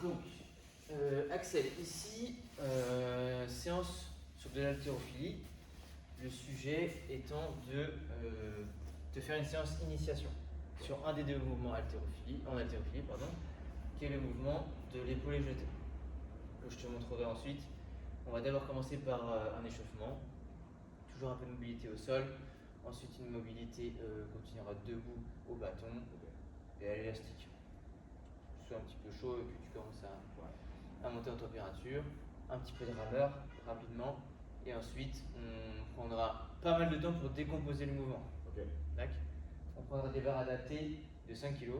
Donc, Axel, ici, séance sur de l'haltérophilie. Le sujet étant de te faire une séance initiation sur un des deux mouvements en haltérophilie, qui est le mouvement de l'épaulé jeté, que je te montrerai ensuite. On va d'abord commencer par un échauffement, toujours un peu de mobilité au sol, ensuite une mobilité continuera debout au bâton et à l'élastique. Soit un petit peu chaud et puis tu commences à monter en température, un petit peu de rameur rapidement, et ensuite on prendra pas mal de temps pour décomposer le mouvement. On prendra des barres adaptées de 5 kg.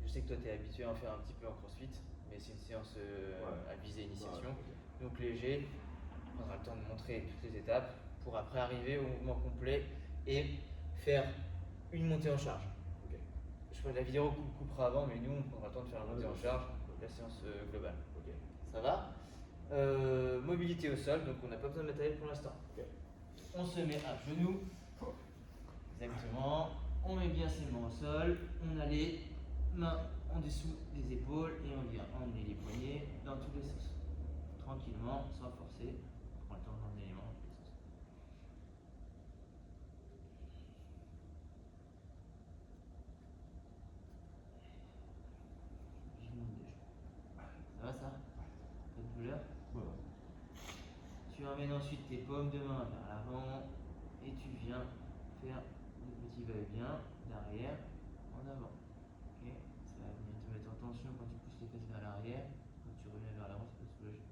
Je sais que toi tu es habitué à en faire un petit peu en crossfit, mais c'est une séance à visée initiation. Donc léger, on prendra le temps de montrer toutes les étapes pour après arriver au mouvement complet et faire une montée en charge. Je pense que la vidéo coupera avant, mais nous on prendra le temps de faire la montée en charge, la séance globale. Ça va? Mobilité au sol, donc on n'a pas besoin de matériel pour l'instant. On se met à genoux. Exactement. On met bien ses mains au sol. On a les mains en dessous des épaules et on vient emmener les poignets dans tous les sens. Tranquillement, sans forcer. On prend le temps d'emmener les mains dans tous les sens. Je monte des genoux. Ça va ça? Pas de douleur? Tu emmènes ensuite tes paumes de main vers l'avant et tu viens faire le petit va-et-vient d'arrière en avant. Okay. Ça va venir te mettre en tension quand tu pousses les fesses vers l'arrière. Quand tu reviens vers l'avant, ça peut soulager.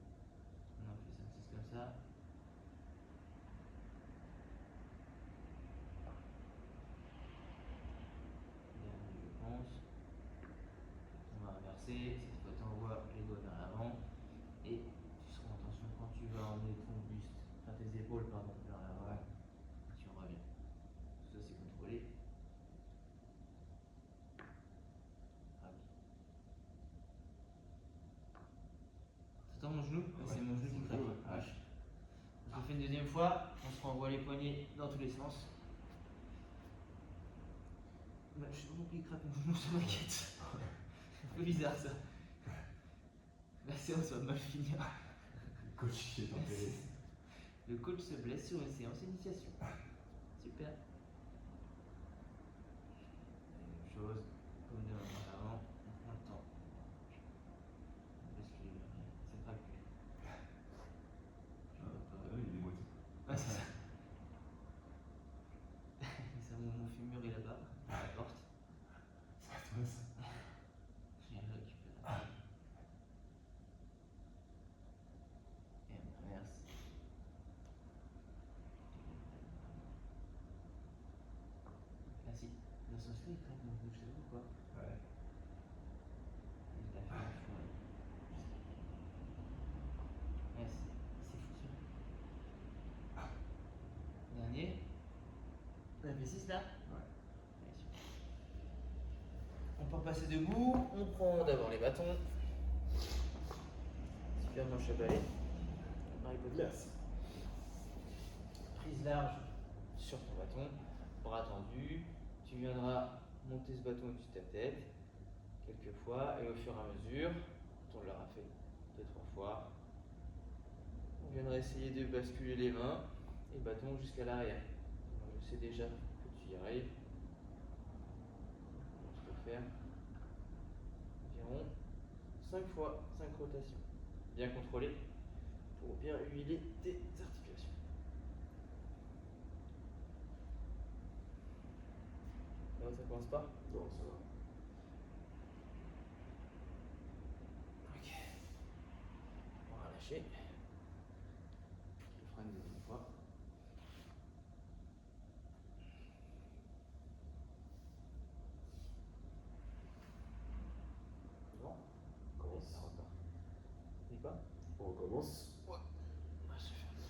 On en fait 5-6 comme ça. Dernier, je pense. On va inverser. Cette fois, tu envoies les doigts vers l'avant et tu seras en tension quand tu vas emmener ton buste, enfin tes épaules, pardon, vers l'avant. Tu reviens. Tout ça, c'est contrôlé. T'entends mon genou? C'est mon genou qui craque. Je le fais une deuxième fois, on se renvoie les poignets dans tous les sens. Bah, je sais pas pourquoi il craque mon genou, ça m'inquiète. C'est un peu bizarre ça. La séance va mal finir. Le coach qui est tempéré. Le coach se blesse sur une séance initiation. Super. Même chose, comme de avant, on prend le temps. On laisse les... Ça craque plus. Il est moitié. Ah, c'est ça. Mon fémur est là-bas, à la porte. Ça va toi ça. Je viens le récupérer. Et on inverse. Ah si, dans ce sens-là, il craque mon genou, je sais pas pourquoi. Il l'a fait une fois. Ouais, c'est fou ça. Dernier. On a fait 6 là? On peut passer debout, on prend d'abord les bâtons. Super manche à balai. Merci. Prise large sur ton bâton, bras tendus. Tu viendras monter ce bâton au-dessus de ta tête, quelques fois, et au fur et à mesure, quand on l'aura fait 2-3 fois, on viendra essayer de basculer les mains et le bâton jusqu'à l'arrière. Je sais déjà que tu y arrives. Tu peux faire environ 5 fois 5 rotations. Bien contrôlé pour bien huiler tes articulations. Là, ça commence pas? Non, ça va. Ok. On va lâcher. Je le ferai une deuxième fois. Bon, On commence. ça repart. Et quoi? On commence. Ouais. On va se faire ça.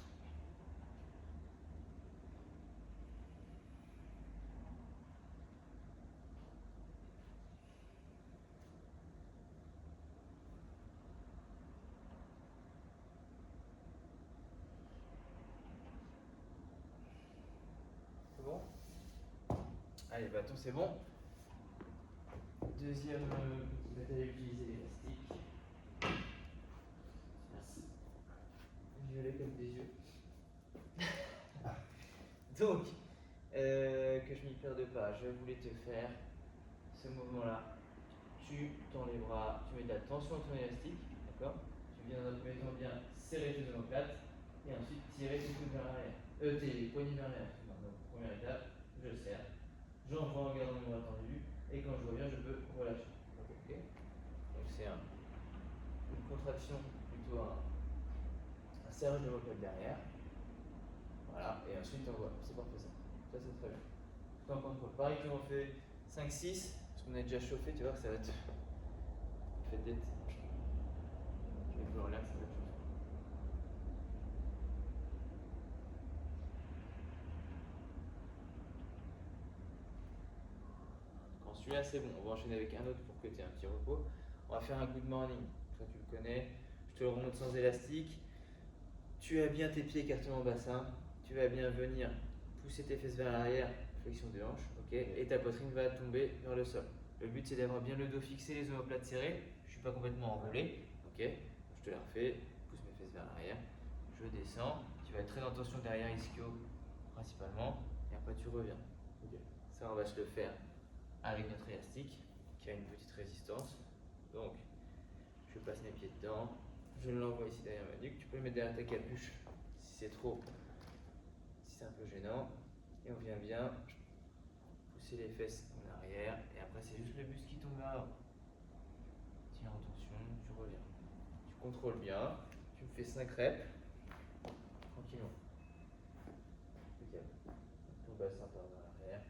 C'est bon? Allez, bâton, c'est bon. Deuxième petit matériel utilisé, l'élastique. violet comme des yeux. Donc, que je m'y perde pas, je voulais te faire ce mouvement-là. Tu tends les bras, tu mets de la tension sur ton élastique, d'accord? Tu viens dans un premier temps bien serrer tes omoplates et ensuite tirer tes coudes vers l'arrière. Tes poignets vers l'arrière. Donc, première étape, je serre, j'envoie en gardant mes bras tendus et quand je reviens, je peux relâcher. Ok. Donc, c'est une contraction, plutôt un serrage de l'omoplate derrière. Voilà, et ensuite on voit, c'est parfait ça. Ça c'est très bien. Tout en contrôle. Pareil que on fait 5-6, parce qu'on a déjà chauffé, tu vois que ça va te. Fait d'être. Je vais plus en l'air, ça va te chauffer. Quand celui-là c'est bon, on va enchaîner avec un autre pour que tu aies un petit repos. On va faire un good morning. Toi tu le connais, je te le remonte sans élastique. Tu as bien tes pieds écartés en bassin. Tu vas bien venir pousser tes fesses vers l'arrière, flexion des hanches, ok, et ta poitrine va tomber vers le sol. Le but c'est d'avoir bien le dos fixé, les omoplates serrées. Je ne suis pas complètement enroulé, ok. Je te la refais, pousse mes fesses vers l'arrière, je descends. Tu vas être très en tension derrière ischio principalement, et après tu reviens. Okay. Ça on va se le faire avec notre élastique qui a une petite résistance. Donc je passe mes pieds dedans, je l'envoie ici derrière ma nuque. Tu peux le mettre derrière ta capuche si c'est trop. C'est un peu gênant, et on vient bien pousser les fesses en arrière, et après c'est juste le buste qui tombe vers l'avant. Tiens en tension, tu reviens. Tu contrôles bien, tu me fais 5 reps, tranquillement. Impeccable. Ton bassin part vers l'arrière,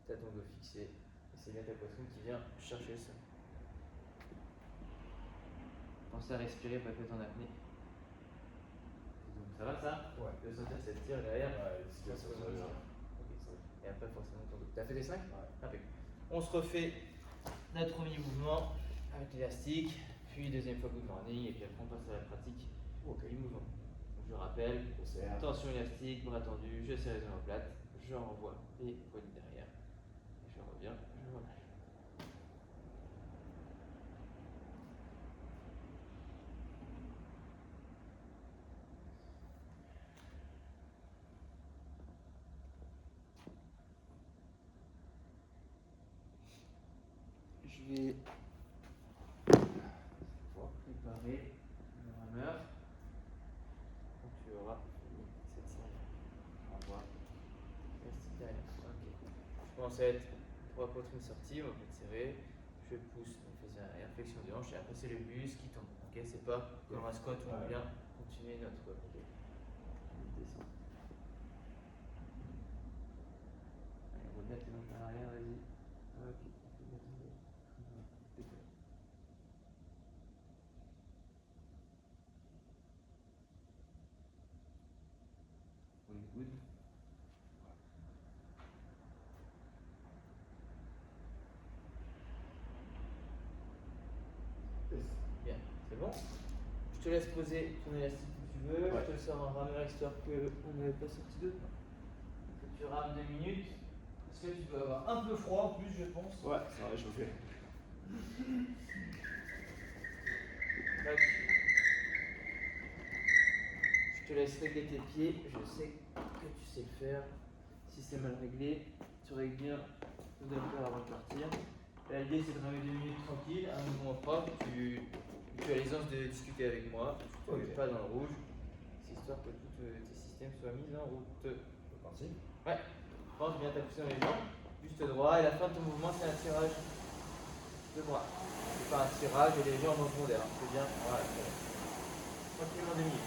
tu as ton dos fixé, et c'est bien ta poitrine qui vient chercher le sol. Pensez à respirer, pas que en apnée. Ça va ça? Ouais. De sentir cette tire derrière. Ouais, ça va bien. Et après forcément ton dos. T'as fait des 5? Ouais. Impeccable. On se refait notre premier mouvement avec l'élastique, puis deuxième fois good morning, et puis après on passe à la pratique du mouvement. Donc je rappelle, tension élastique, bras tendus, je serre les omoplates, je renvoie les poignets derrière, et je reviens, je relâche. Je vais préparer le rameur quand tu auras fini cette série. On va voir. Élastique derrière. Ok. Je commence à être pour la poitrine sortie, on va être serré. Je pousse mes fesses vers l'arrière, flexion des hanches, et après c'est le buste qui tombe. Ok, c'est pas comme un squat où on vient continuer notre. Ok. On descend. Allez, on remet tes mains vers l'arrière, vas-y. Ok. Oui, good. Bien, c'est bon. Je te laisse poser ton élastique où tu veux. Ouais. Je te le sors en rameur histoire qu'on n'avait pas sorti d'autre. Tu rames 2 minutes. Parce que tu dois avoir un peu froid en plus, je pense. Ouais, ça va réchauffer. Tac. Je te laisse régler tes pieds. Je sais que tu sais le faire. Si c'est mal réglé, tu règles bien ton doppler avant de partir. Là, l'idée c'est de ramer 2 minutes tranquille, un mouvement propre. Tu as l'aisance de discuter avec moi. Tu ne te mets pas dans le rouge. C'est histoire que tous tes systèmes soient mis en route. C'est parti. Ouais. Pense bien t'appuyer dans les jambes. Juste droit. Et la fin de ton mouvement, c'est un tirage de bras. C'est pas un tirage et les jambes en rondeur. C'est bien. Voilà. Tranquillement 2 minutes.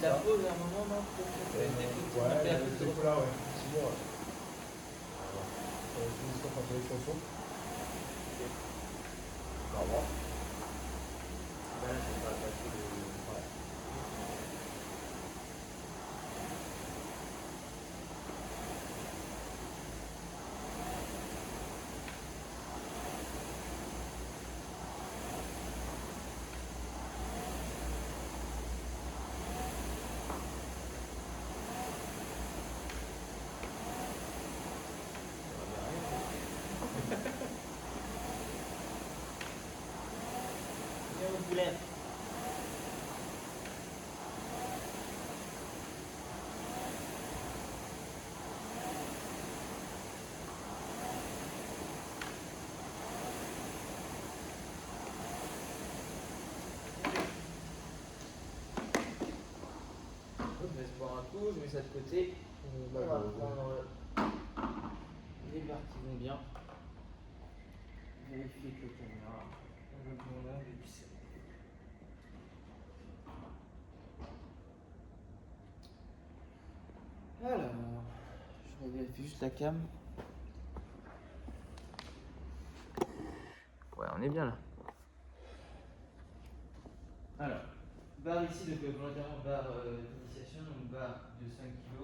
de la pause à un moment, non? Ouais, c'est cool là, ouais. Effectivement, ouais. Finissons par faire l'extension. Au revoir. Là, c'est pas facile de. Ouais. Viens au poulet. Je vais se boire un coup, je mets ça de côté. On va prendre les barres qui vont bien. Vérifier que le caméra a le bon angle et puis c'est bon. Alors, je vérifie juste la cam. Ouais, on est bien là. Alors, barre ici, donc volontairement barre d'initiation, donc barre de 5 kg,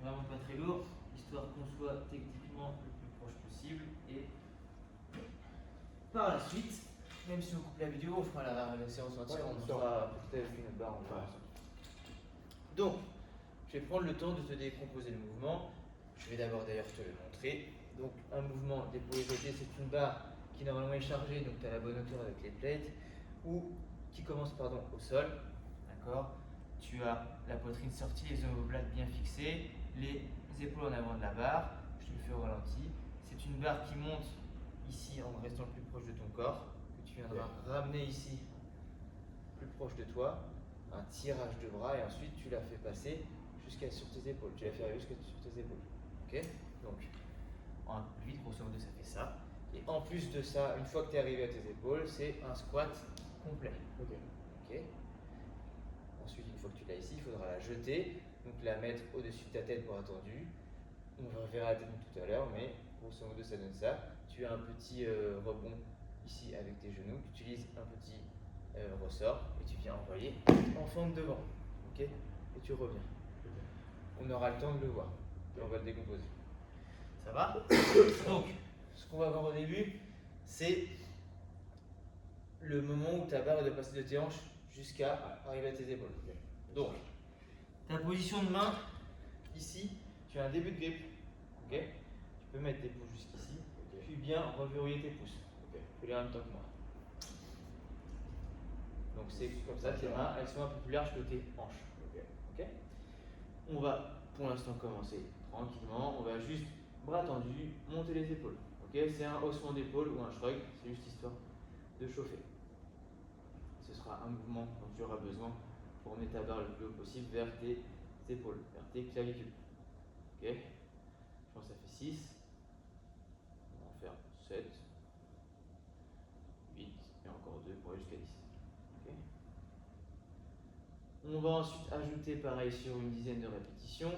vraiment pas très lourd, histoire qu'on soit techniquement le plus proche possible. Et par la suite, même si on coupe la vidéo, on fera la séance entière, Ouais, on sûr. fera peut-être une barre, on fera ça. Donc, je vais prendre le temps de te décomposer le mouvement. Je vais d'abord d'ailleurs te le montrer. Donc, un mouvement dépourvu-jeté, c'est une barre qui normalement est chargée, donc tu as la bonne hauteur avec les plates, ou qui commence au sol. D'accord. Tu as la poitrine sortie, les omoplates bien fixées, les épaules en avant de la barre. Je te le fais au ralenti. C'est une barre qui monte ici en restant le plus proche de ton corps, que tu viendras ramener ici, plus proche de toi. Un tirage de bras et ensuite tu la fais passer jusqu'à sur tes épaules. Tu la fais arriver jusqu'à sur tes épaules. Ok. Donc, en 8, grosso modo, ça fait ça. Et en plus de ça, une fois que tu es arrivé à tes épaules, c'est un squat complet. Ok. Ok. Ensuite, une fois que tu l'as ici, il faudra la jeter, donc la mettre au-dessus de ta tête bras tendu. On verra la technique tout à l'heure, mais grosso modo, ça donne ça. Tu as un petit rebond ici avec tes genoux. Tu utilises un petit ressort et tu viens envoyer en fente devant. Ok. Et tu reviens. On aura le temps de le voir et on va le décomposer. Ça va? Donc, ce qu'on va voir au début, c'est le moment où ta barre doit passer de tes hanches jusqu'à arriver à tes épaules. Donc, ta position de main, ici, tu as un début de grip. Ok. Tu peux mettre tes pouces jusqu'ici, puis bien reverrouiller tes pouces. Fais-les en même temps que moi. Donc c'est comme ça, tes mains, elles sont un peu plus larges que tes hanches. Ok. On va pour l'instant commencer tranquillement. On va juste bras tendus, monter les épaules. Ok. C'est un haussement d'épaule ou un shrug, c'est juste histoire de chauffer. Ce sera un mouvement dont tu auras besoin pour emmener ta barre le plus haut possible vers tes épaules, vers tes clavicules. Ok. Je pense que ça fait 6. On va en faire 7, 8 et encore 2 pour aller jusqu'à 10. Okay. On va ensuite ajouter pareil sur une dizaine de répétitions.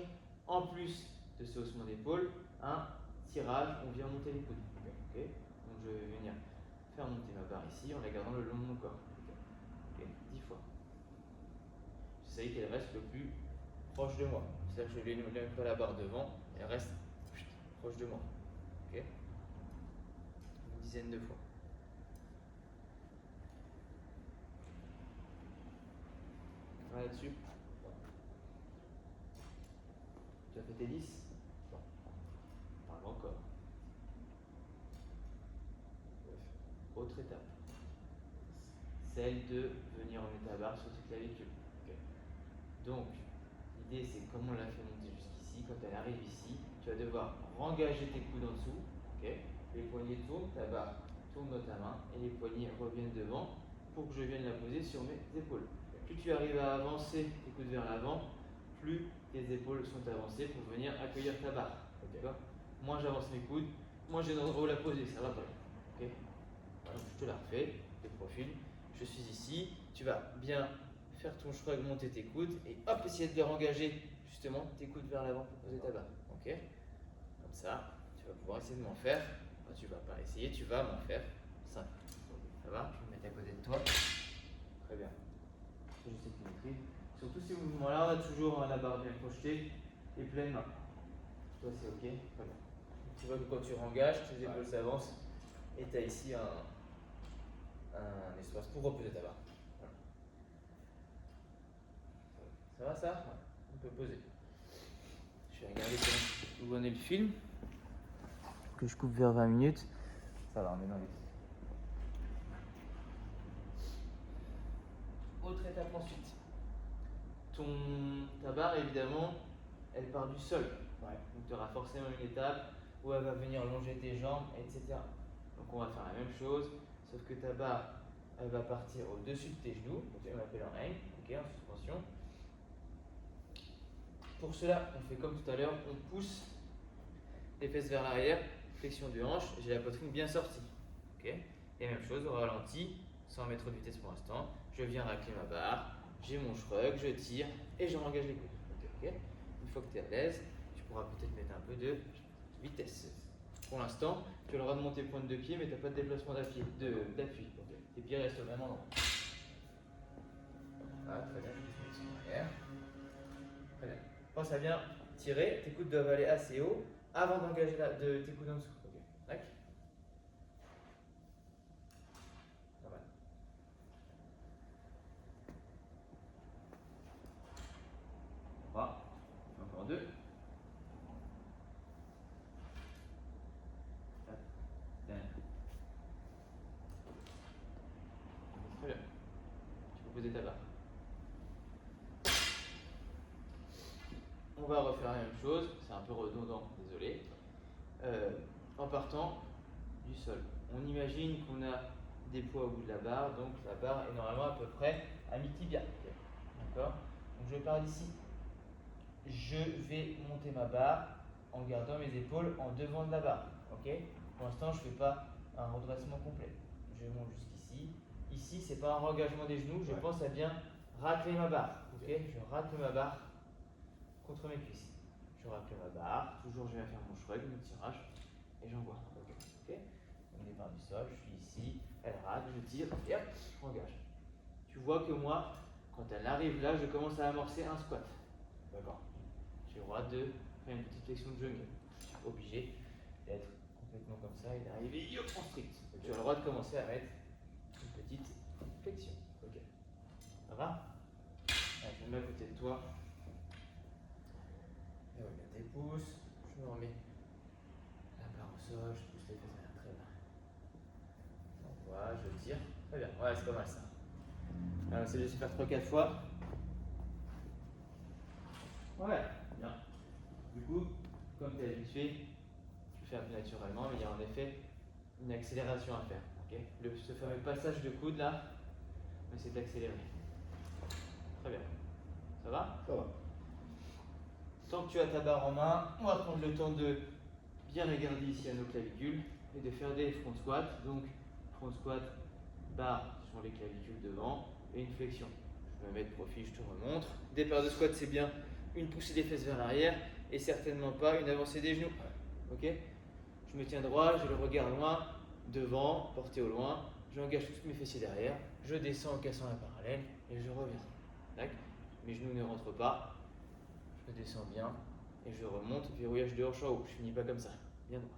En plus de ce haussement d'épaule, un tirage, on vient monter les coudes. Okay. Donc je vais venir faire monter ma barre ici en la gardant le long de mon corps. Okay. 10 fois. J'essaye qu'elle reste le plus proche de moi. C'est-à-dire que je ne mets pas la barre devant, elle reste proche de moi. Okay. Une dizaine de fois. Là-dessus. Tu as fait tes 10? Non. Parle encore. Autre étape. Celle de venir remettre ta barre sur tes clavicules. Okay. Donc, l'idée c'est comme on l'a fait monter jusqu'ici, quand elle arrive ici, tu vas devoir rengager tes coudes en dessous. Okay. Les poignets tournent, ta barre tourne dans ta main et les poignets reviennent devant pour que je vienne la poser sur mes épaules. Plus tu arrives à avancer tes coudes vers l'avant, plus tes épaules sont avancées pour venir accueillir ta barre. Okay. Moins j'avance mes coudes, moins j'ai d'endroit où la poser, ça va pas. Okay. Donc je te la refais, de profil. Je suis ici, tu vas bien faire ton shrug, monter tes coudes et hop, essayer de les rengager justement tes coudes vers l'avant pour poser ta barre. Ok? Comme ça, tu vas pouvoir essayer de m'en faire. Enfin, tu vas pas essayer, tu vas m'en faire 5. Ça va? Je vais me mettre à côté de toi. Très bien. Je sais que tu maîtrises. Surtout ces mouvements-là, toujours la barre bien projetée et pleine main. Toi, c'est ok? Très bien. Tu vois que quand tu rengages, tes épaules s'avancent et tu as ici un espace pour reposer ta barre. Voilà. Ça va ça? Ouais. On peut poser. Je vais regarder où en est le film. Que je coupe vers 20 minutes. Ça va, on est dans les temps. Autre étape ensuite. Ta barre, évidemment, elle part du sol. Ouais. Donc tu auras forcément une étape où elle va venir longer tes jambes, etc. Donc on va faire la même chose, sauf que ta barre, elle va partir au-dessus de tes genoux. Donc on l'appelle en hang, ok, en suspension. Pour cela, on fait comme tout à l'heure, on pousse les fesses vers l'arrière, flexion de hanche, j'ai la poitrine bien sortie. Ok. Et même chose, au ralenti, sans mettre trop de vitesse pour l'instant, je viens racler ma barre, j'ai mon shrug, je tire et je engage les coudes. Ok. Une fois que tu es à l'aise, tu pourras peut-être mettre un peu de vitesse. Pour l'instant, tu as le droit de monter pointe de pied, mais tu n'as pas de déplacement d'appui. Tes pieds restent au même endroit. Voilà, très bien, je vais en arrière. Très bien. Pense à bien tirer, tes coudes doivent aller assez haut avant d'engager tes coudes en dessous. Ok, tac. Pas mal. Trois. Encore deux. Quatre. Dernière. Très bien. Tu peux poser ta barre. On va refaire la même chose, c'est un peu redondant, désolé. En partant du sol. On imagine qu'on a des poids au bout de la barre, donc la barre est normalement à peu près à mi-tibia. D'accord? Donc je pars d'ici. Je vais monter ma barre en gardant mes épaules en devant de la barre. Ok? Pour l'instant, je ne fais pas un redressement complet. Je monte jusqu'ici. Ici, ce n'est pas un engagement des genoux, je pense à bien racler ma barre. Ok? Je racle ma barre contre mes cuisses. Je racle ma barre, toujours je viens faire mon shrug, mon tirage, et j'envoie. Ok? On départ du sol, je suis ici, elle racle, je tire, et hop, je engage. Tu vois que moi, quand elle arrive là, je commence à amorcer un squat. D'accord? J'ai le droit de faire une petite flexion de genou. Je suis obligé d'être complètement comme ça et d'arriver en strict. Tu as le droit de commencer à mettre une petite flexion. Ok? Ça va? Allez, je me mets à côté de toi. Je regarde tes pouces, je me remets la barre au sol, je pousse les fesses vers très bas. J'envoie, je tire. Très bien, ouais, c'est pas mal ça. Alors, c'est juste faire 3-4 fois. Ouais, bien. Du coup, comme tu es habitué, tu fais un peu naturellement, mais il y a en effet une accélération à faire. Okay? Ce fameux passage de coude là, mais c'est accéléré. Très bien. Ça va? Ça va. Tant que tu as ta barre en main, on va prendre le temps de bien regarder ici à nos clavicules et de faire des front squats. Donc, front squat, barre sur les clavicules devant et une flexion. Je me mets de profil, je te remontre. Des paires de squats, c'est bien une poussée des fesses vers l'arrière et certainement pas une avancée des genoux. Ok? Je me tiens droit, j'ai le regard loin, devant, porté au loin. J'engage tous mes fessiers derrière. Je descends en cassant la parallèle et je reviens. Tac. Mes genoux ne rentrent pas. Je descends bien et je remonte. Verrouillage de hanche en haut. Je finis pas comme ça. Bien droit.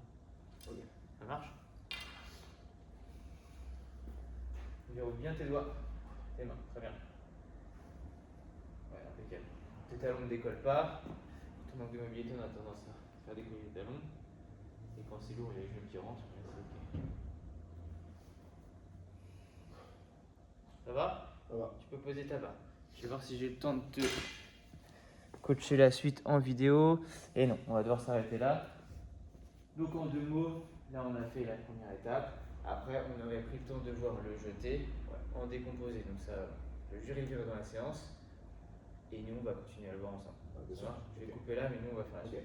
Ok. Ça marche? Verrouille bien tes doigts, tes mains. Très bien. Ouais, impeccable. Tes talons ne décollent pas. Tout manque de mobilité, on a tendance à faire décoller les talons. Et quand c'est lourd, il y a les genoux qui rentrent. C'est ok. Ça va? Ça va. Tu peux poser ta barre. Je vais voir si j'ai le temps de te coacher la suite en vidéo. Et non, on va devoir s'arrêter là. Donc en 2 mots, là on a fait la première étape. Après, on aurait pris le temps de voir le jeté en décomposé. Donc ça, le jury verra dans la séance. Et nous, on va continuer à le voir ensemble. Ah, bien sûr. Je vais couper là, mais nous, on va faire la suite.